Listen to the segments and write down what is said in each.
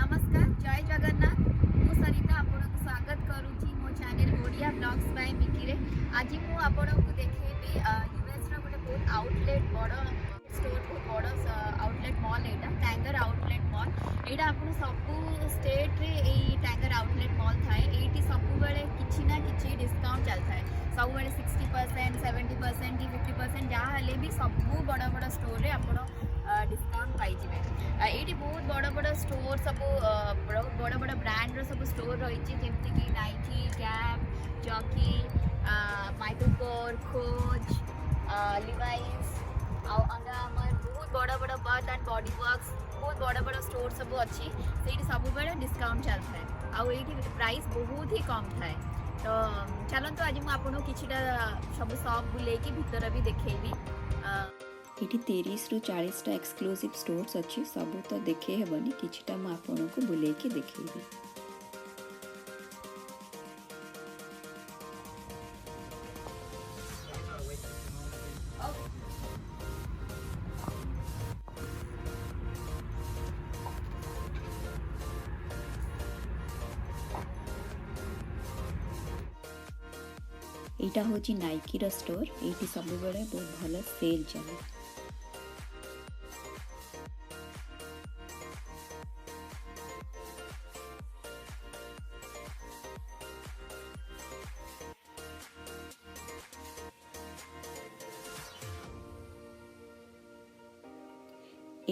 नमस्कार जय जगन्नाथ मु सरिता आपको स्वागत करुँची मो channel Odia blogs by Mickey रे। आज मु आपको देखी यूएस रो गोटे बहुत आउटलेट बड़ स्टोर बहुत बड़ आउटलेट मॉल एटा टैंगर आउटलेट मॉल एटा आपन सब स्टेट रे एई टैंगर आउटलेट मॉल थाए एटी सब बेले किछि ना किछि डिस्काउंट चलता है सब बेले 60% 70% कि 50% जहाँ हेले भी सब बड़ बड़ स्टोर रे आपन डिस्काउंट पाइबे। ये बहुत बड़ बड़ स्टोर सब बहुत बड़ बड़ ब्रांड सब स्टोर रही जमीक Nike Gap Jockey Michael Kors खोज लिवाइस आमर बहुत बड़ बड़ बर्थ एंड बॉडी वर्क्स बहुत बड़ बड़ स्टोर सब अच्छी से सब बेले डिस्काउंट चलता है आउ ये प्राइस बहुत ही कम थाए। तो चलते आज मुझे किछिटा सब शॉप बुलेकी भितर भी देखी ये 30 ରୁ 40टा एक्सक्लूसिव स्टोर्स अच्छी सबू तो देखे हेबनी किछिटा मु आपन को बुलेकी देखैबी। यहाँ हूँ नाइकी रो स्टोर ये सब बेले बहुत भल सेल चले।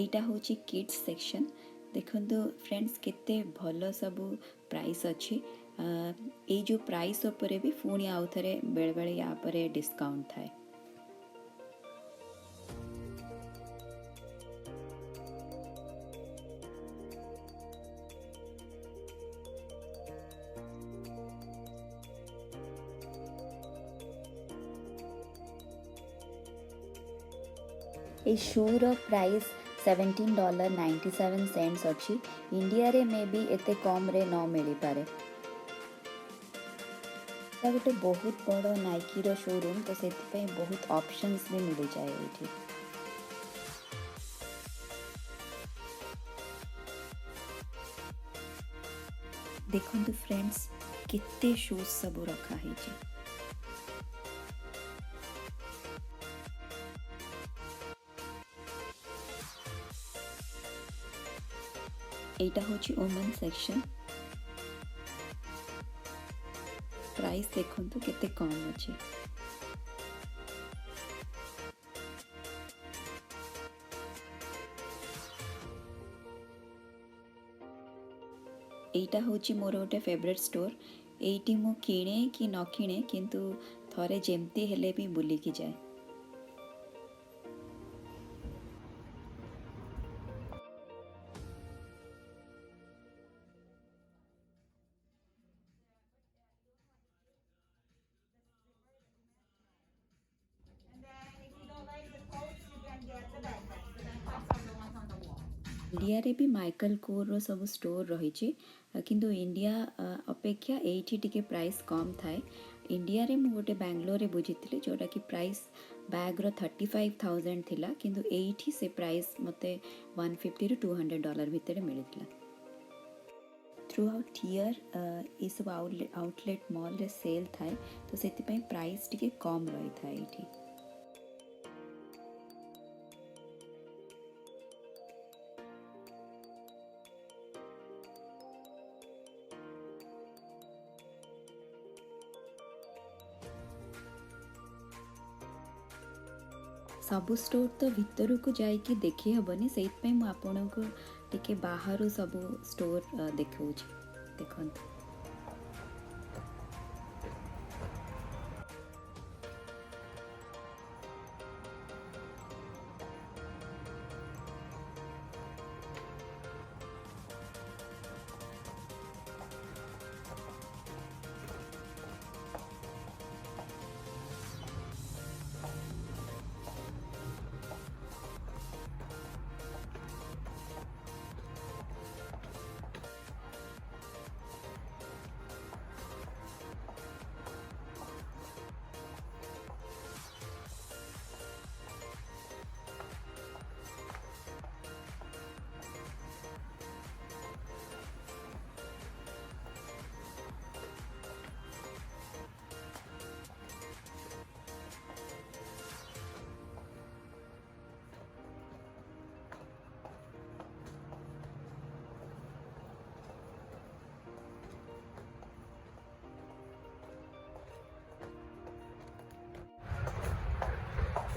एटा हूँ किड्स सेक्शन देखो फ्रेंड्स केते भल सब प्राइस अच्छी ये जो प्राइस उपरे भी पुणी आउ थे बेले बेले या पर डिस्काउंट थाए। ए शू रो प्राइस $17.97 अच्छी इंडिया रे मे भी एते कम रे न मिली पारे। गोटे बहुत बड़ नाइकी रो शोरूम तो से बहुत ऑप्शंस भी मिल जाए ये। देखो फ्रेंड्स कितने शूज सब रखा है। एटा हूँ वुमेन सेक्शन प्राइस देखो केते कम अच्छे। एटा हूँ मोर गोटे फेवरेट स्टोर एटी मु किणे कि न किणे किंतु थरे जेमती हेले भी बुलिकी जाए। इंडिया रे भी माइकल कोर रो सब स्टोर रही किंतु इंडिया अपेक्षा एठी टिके प्राइस कम थाए। इंडिया रे मु गोटे बेंगलोर रे बुझीतिली जोटा कि प्राइस बैग रो 35,000 थिला किंतु एठी से प्राइस मते $150 to $200 भितर मिलतिला। थ्रू आउट ईयर ये सब आउटलेट मॉल रे सेल थाए तो सेति पई प्राइस टिके कम रही थाए एठी। सबु स्टोर तो भितर को जाइकी देखी हेबनी से आपन को टिके बाहर सबु स्टोर देखा देखो।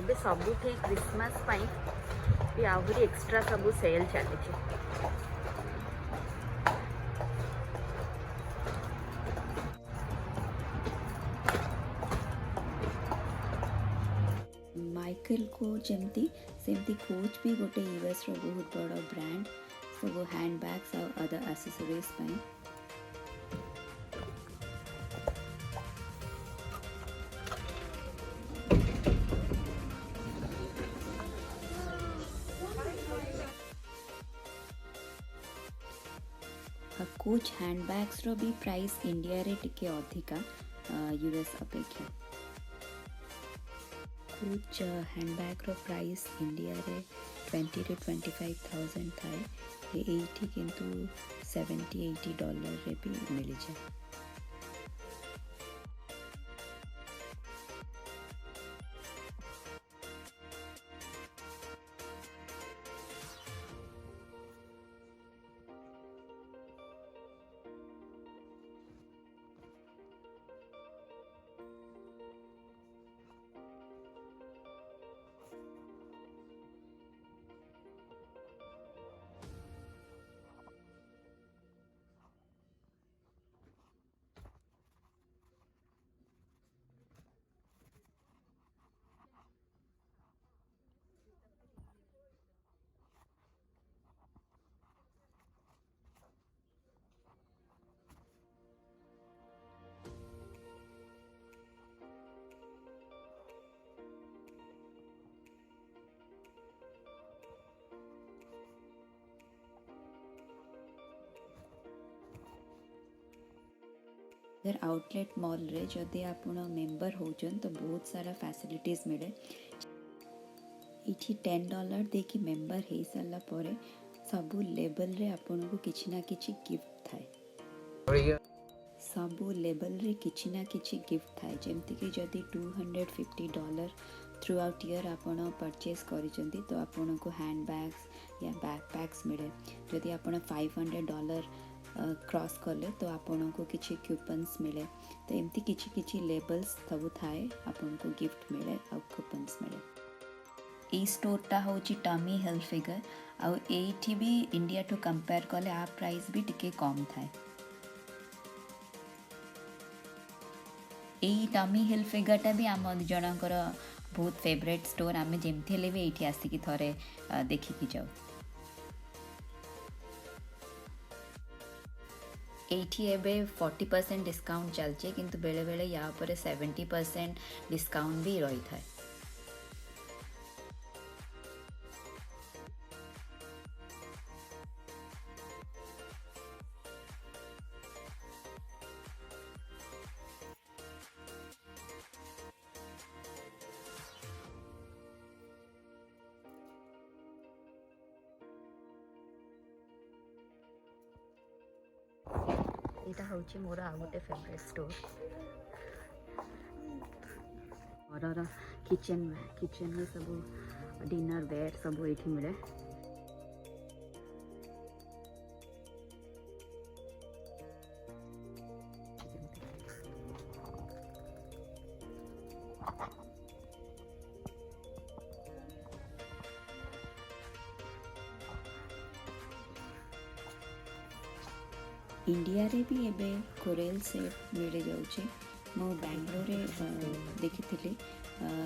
ଏବେ ସବୁଠି କ୍ରିସମାସ୍ ପାଇଁ ବି ଆହୁରି ଏକ୍ସଟ୍ରା ସବୁ ସେଲ୍ ଚାଲିଛି। माइकल को जमती सेमती कोच भी गोटे यूएस रो बहुत बड़ ब्रांड सब हैंड बैग्स और अदर एक्सेसरीज ପାଇଁ। कोच हैंड बैग्स रो भी प्राइस इंडिया रे टिके अधिका यूएस अपेक्षा। कोच हैंड बैग रो प्राइस इंडिया रे 20 to 25,000 थाए ये एठी किंतु $70-80 रे भी मिल जाए। इधर आउटलेट मॉल रे जदि आपण मेंबर होजन तो बहुत सारा फैसिलिटीज मिले। इठी $10 देकी मेंबर हे साला परे सबु लेबल रे आपण को किछि ना किछि गिफ्ट थाए। सबु लेबल रे किछि ना किछि गिफ्ट थाए जेमति कि जदि $250 थ्रू आउट ईयर आपण परचेस करिसेंती तो आपण को हैंड बैग्स या बैकपैक्स मिले। जदि आपण $500 क्रॉस कले तो आपण को किछि कूपन्स मिले। तो एमती किछि किछि लेबल्स सब थाए आपण को गिफ्ट मिले और कूपन्स मिले। ई स्टोरटा होची टमी हिलफिगर और एठी भी इंडिया टू कंपेयर कले आ प्राइस भी टिके कम थाए। एई टमी हिलफिगरटा भी आम जनकर बहुत फेवरेट स्टोर। आमे जेमथि हेले भी एठी आसी कि थरे देखि कि जाऊ। एठी एबे 40% डिस्काउंट चलचे किंतु बेले बेले या पर 70% डिस्काउंट भी रही था। ଏଇଟା ହେଉଛି ମୋର ଆଉ ଗୋଟେ ଫେଭରେଟ୍ ଷ୍ଟୋର୍। ଘରର କିଚେନ୍ରେ ସବୁ डिनर वेयर ସବୁ ଏଇଠି ମିଳେ। इंडिया रे भी एबे कोरेल सेट मिले जाउचे। मो बैंगलोर देखी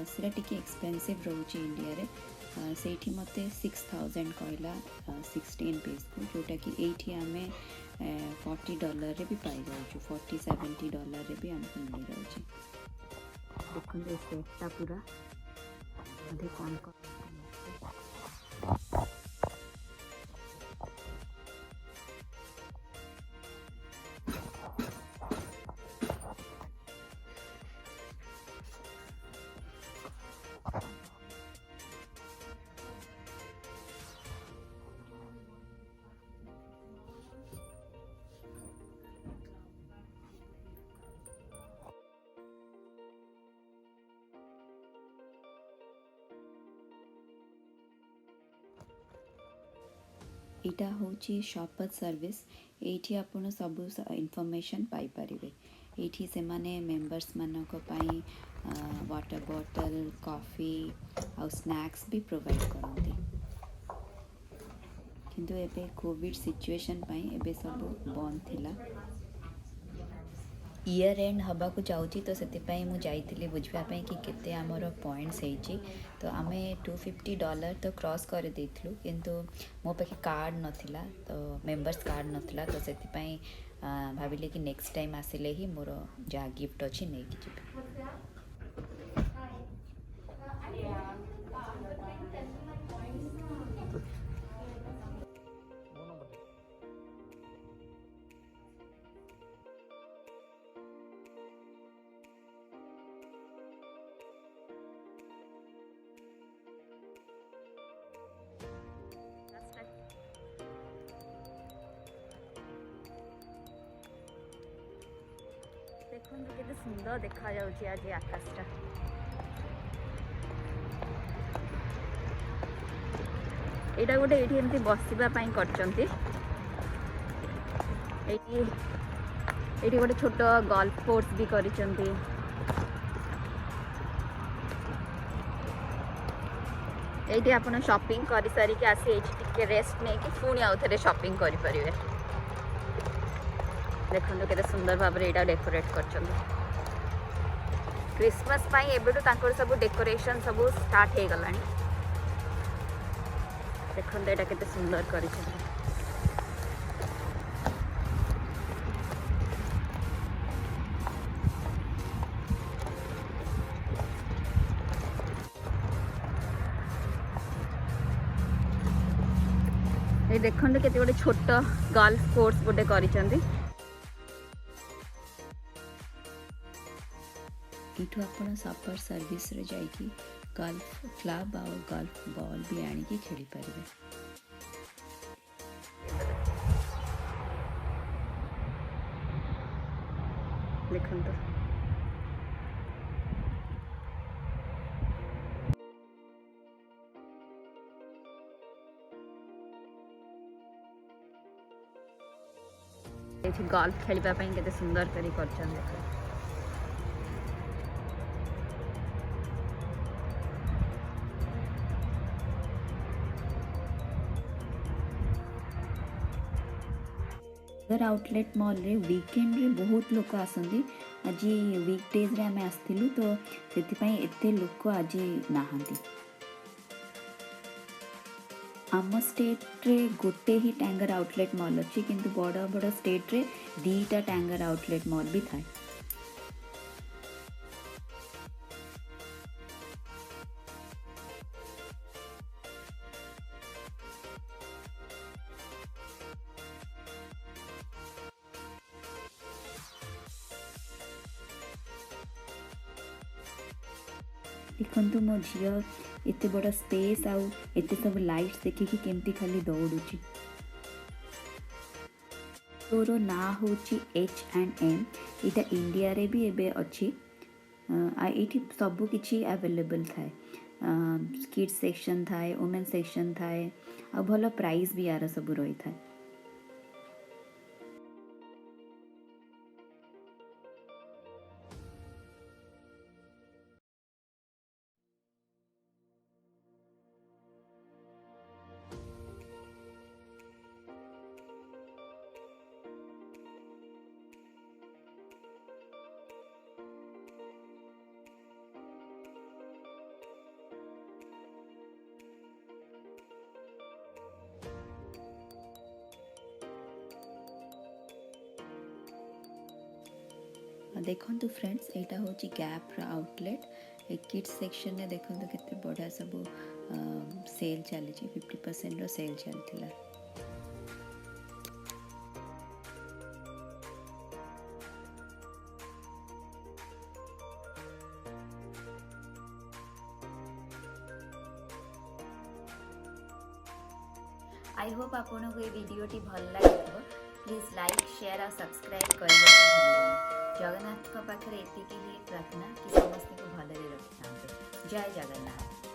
सेटा टिके एक्सपेंसिव रोचे इंडिया रे। सेठी मते 6000 कहला 16 पीस को, जोटा कि एठी आमे $40 रे भी पाई जाउछु। $40-70 रे भी हमको मिल जाउचे। देखुन ए सेटटा पूरा अधे कौन इटा होची शॉपर सर्विस। एठी आपण सब इनफॉरमेशन पाई परिबे। एठी से माने मेंबर्स मानको पाई वाटर बॉटल कॉफी आउ स्नैक्स भी प्रोवाइड करती किंतु एबे कोविड सिचुएशन पाई एबे सब बंद थिला इयर एंड हवा को जाऊँगी तो से मुझे बुझापी कि केते आमर पॉइंट्स होती तो आम $250 तो क्रॉस कर देलु किंतु मो पाखे कार्ड नाला तो मेंबर्स कार्ड नाला तो से भाविले कि नेक्स्ट टाइम आसिले ही मोर जहाँ गिफ्ट अच्छी नहीं कि देखो केते सुंदर देखा जाउची आज आकाशटा एटा गोटे एठी एमती बसिबा पई करचंती एठी गोटे छोट गोल्फ कोर्स भी करिचंती एठी आपण शॉपिंग करि सारी के आसी एठी टिके रेस्ट नै कि पुणी आउ थरे शॉपिंग करि परिबे देखो केते सुंदर भाव यहाँ डेकोरेट कर क्रिसमस एबेठू सब डेकोरेशन सब स्टार्ट हो गला देखो यहाँ केते सुंदर कर देखो केते गोटे छोट गोल्फ कोर्स गोटे करिसेंती इठू आपण सपर सर्विस रे जाइकी गोल्फ क्लब और गोल्फ बॉल भी आनिकी खेली पारिबे देखंतु एठी गोल्फ खेलिबा पई केते सुंदर करी करछन देखो आउटलेट मॉल रे वीकेंड रे बहुत लोक आसंदी आज वीकडेज रे आमे आस्थिलु तो सेति पई एते लोक आज नाहंती आम स्टेट रे गोटे ही टैंगर आउटलेट मॉल अच्छी किंतु बड़ बड़ स्टेट रे दीटा टैंगर आउटलेट मॉल भी थाए देखु मो झी एत बड़ स्पेस आउ एत सब लाइट्स देखिकी केमती खाली दौड़ुची तोर ना हूँ H&M इटा इंडिया रे भी एबे अच्छी ये सब किसी अवेलेबल थाए किड्स सेक्शन थाए वुमेन सेक्शन थाए आ भल प्राइस भी यार सब रही थाए देखु फ्रेंड्स यहाँ हूँ गैप आउटलेट किड्स सेक्शन में देखो केते बढ़िया सब सेल चली 50% रो सेल चलता आई होप आपन को ये वीडियो टी भल लगे प्लीज लाइक शेयर और सब्सक्राइब करने जगन्नाथ पाखे एति प्रार्थना कि समस्त को भलरे रखि जय जगन्नाथ।